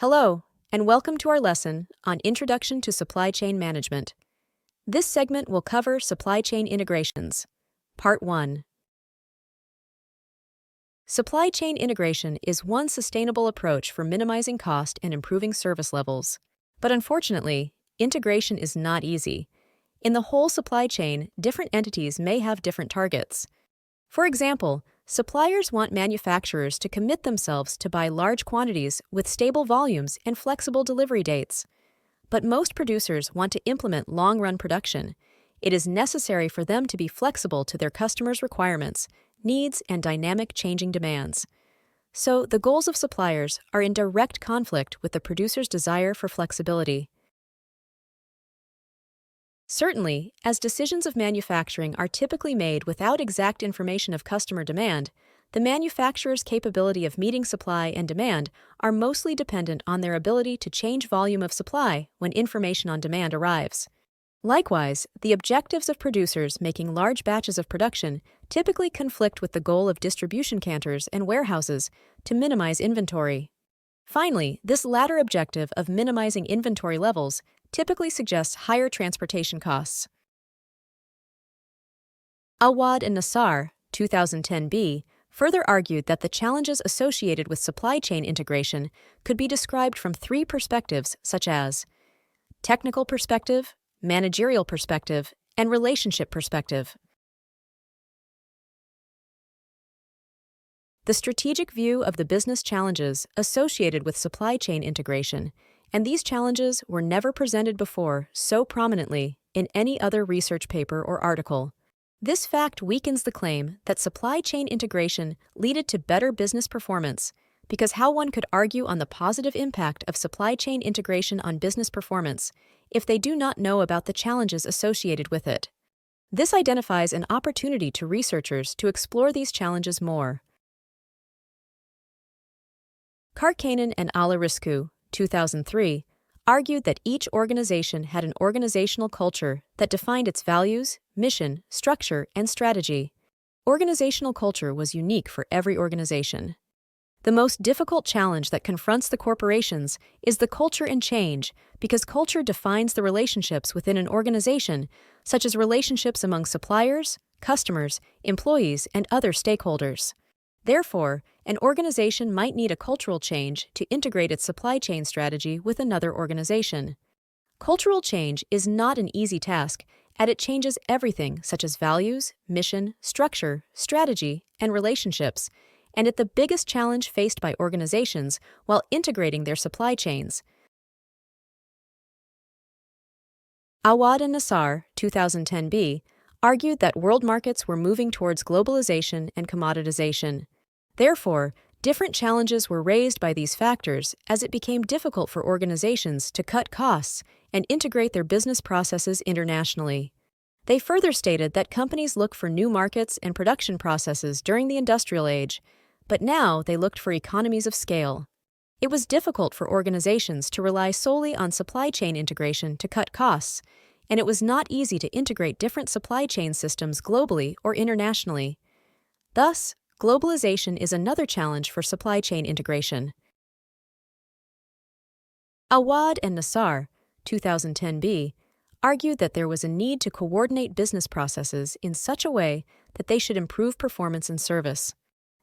Hello, and welcome to our lesson on Introduction to Supply Chain Management. This segment will cover supply chain integrations. Part 1. Supply chain integration is one sustainable approach for minimizing cost and improving service levels. But unfortunately, integration is not easy. In the whole supply chain, different entities may have different targets. For example, suppliers want manufacturers to commit themselves to buy large quantities with stable volumes and flexible delivery dates. But most producers want to implement long-run production. It is necessary for them to be flexible to their customers' requirements, needs, and dynamic changing demands. So, the goals of suppliers are in direct conflict with the producer's desire for flexibility. Certainly, as decisions of manufacturing are typically made without exact information of customer demand, the manufacturer's capability of meeting supply and demand are mostly dependent on their ability to change volume of supply when information on demand arrives. Likewise, the objectives of producers making large batches of production typically conflict with the goal of distribution counters and warehouses to minimize inventory. Finally, this latter objective of minimizing inventory levels typically suggests higher transportation costs. Awad and Nassar, 2010b, further argued that the challenges associated with supply chain integration could be described from three perspectives such as technical perspective, managerial perspective, and relationship perspective. The strategic view of the business challenges associated with supply chain integration, and these challenges were never presented before so prominently in any other research paper or article. This fact weakens the claim that supply chain integration leaded to better business performance, because how one could argue on the positive impact of supply chain integration on business performance if they do not know about the challenges associated with it? This identifies an opportunity to researchers to explore these challenges more. Karkanen and Alariscu, 2003, argued that each organization had an organizational culture that defined its values, mission, structure, and strategy. Organizational culture was unique for every organization. The most difficult challenge that confronts the corporations is the culture in change, because culture defines the relationships within an organization, such as relationships among suppliers, customers, employees, and other stakeholders. Therefore, an organization might need a cultural change to integrate its supply chain strategy with another organization. Cultural change is not an easy task, as it changes everything such as values, mission, structure, strategy, and relationships, and it's the biggest challenge faced by organizations while integrating their supply chains. Awad and Nassar, 2010b, argued that world markets were moving towards globalization and commoditization. Therefore, different challenges were raised by these factors as it became difficult for organizations to cut costs and integrate their business processes internationally. They further stated that companies look for new markets and production processes during the industrial age, but now they looked for economies of scale. It was difficult for organizations to rely solely on supply chain integration to cut costs, and it was not easy to integrate different supply chain systems globally or internationally. Thus, globalization is another challenge for supply chain integration. Awad and Nassar, 2010b, argued that there was a need to coordinate business processes in such a way that they should improve performance and service.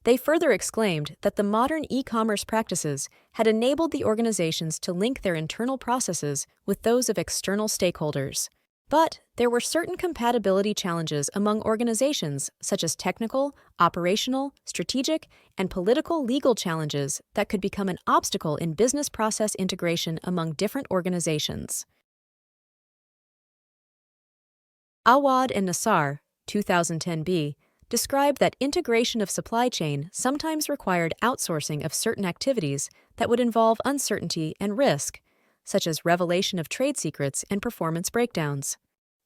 They further exclaimed that the modern e-commerce practices had enabled the organizations to link their internal processes with those of external stakeholders. But there were certain compatibility challenges among organizations, such as technical, operational, strategic, and political legal challenges that could become an obstacle in business process integration among different organizations. Awad and Nassar, 2010b, described that integration of supply chain sometimes required outsourcing of certain activities that would involve uncertainty and risk, such as revelation of trade secrets and performance breakdowns.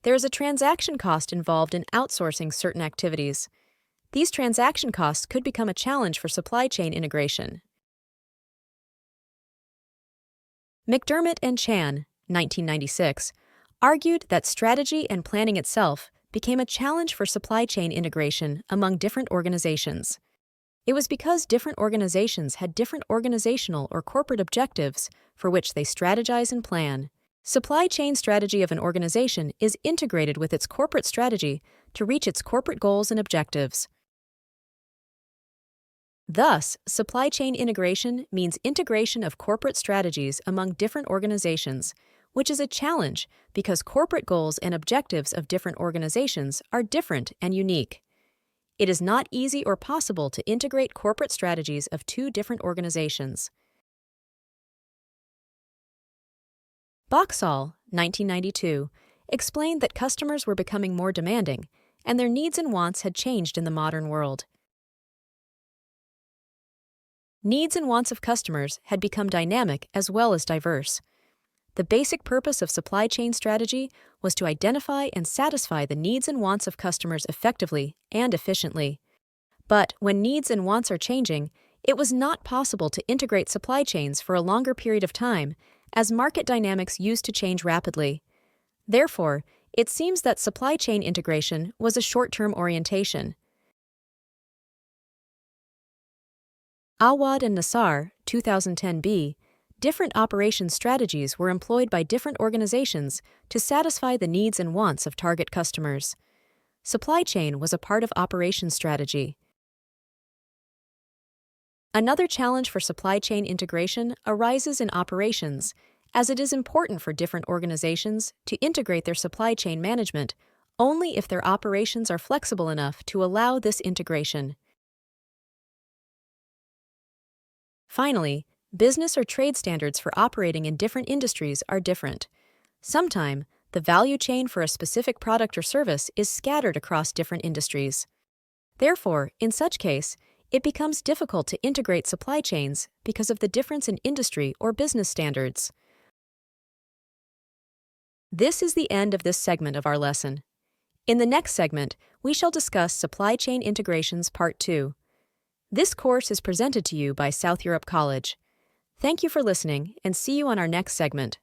There is a transaction cost involved in outsourcing certain activities. These transaction costs could become a challenge for supply chain integration. McDermott and Chan, 1996, argued that strategy and planning itself became a challenge for supply chain integration among different organizations. It was because different organizations had different organizational or corporate objectives for which they strategize and plan. Supply chain strategy of an organization is integrated with its corporate strategy to reach its corporate goals and objectives. Thus, supply chain integration means integration of corporate strategies among different organizations, which is a challenge because corporate goals and objectives of different organizations are different and unique. It is not easy or possible to integrate corporate strategies of two different organizations. Boxall, 1992, explained that customers were becoming more demanding, and their needs and wants had changed in the modern world. Needs and wants of customers had become dynamic as well as diverse. The basic purpose of supply chain strategy was to identify and satisfy the needs and wants of customers effectively and efficiently. But when needs and wants are changing, it was not possible to integrate supply chains for a longer period of time, as market dynamics used to change rapidly. Therefore, it seems that supply chain integration was a short-term orientation. Awad and Nassar, 2010b, different operation strategies were employed by different organizations to satisfy the needs and wants of target customers. Supply chain was a part of operation strategy. Another challenge for supply chain integration arises in operations, as it is important for different organizations to integrate their supply chain management only if their operations are flexible enough to allow this integration. Finally, business or trade standards for operating in different industries are different. Sometimes, the value chain for a specific product or service is scattered across different industries. Therefore, in such case, it becomes difficult to integrate supply chains because of the difference in industry or business standards. This is the end of this segment of our lesson. In the next segment, we shall discuss Supply Chain Integrations Part 2. This course is presented to you by South Europe College. Thank you for listening, and see you on our next segment.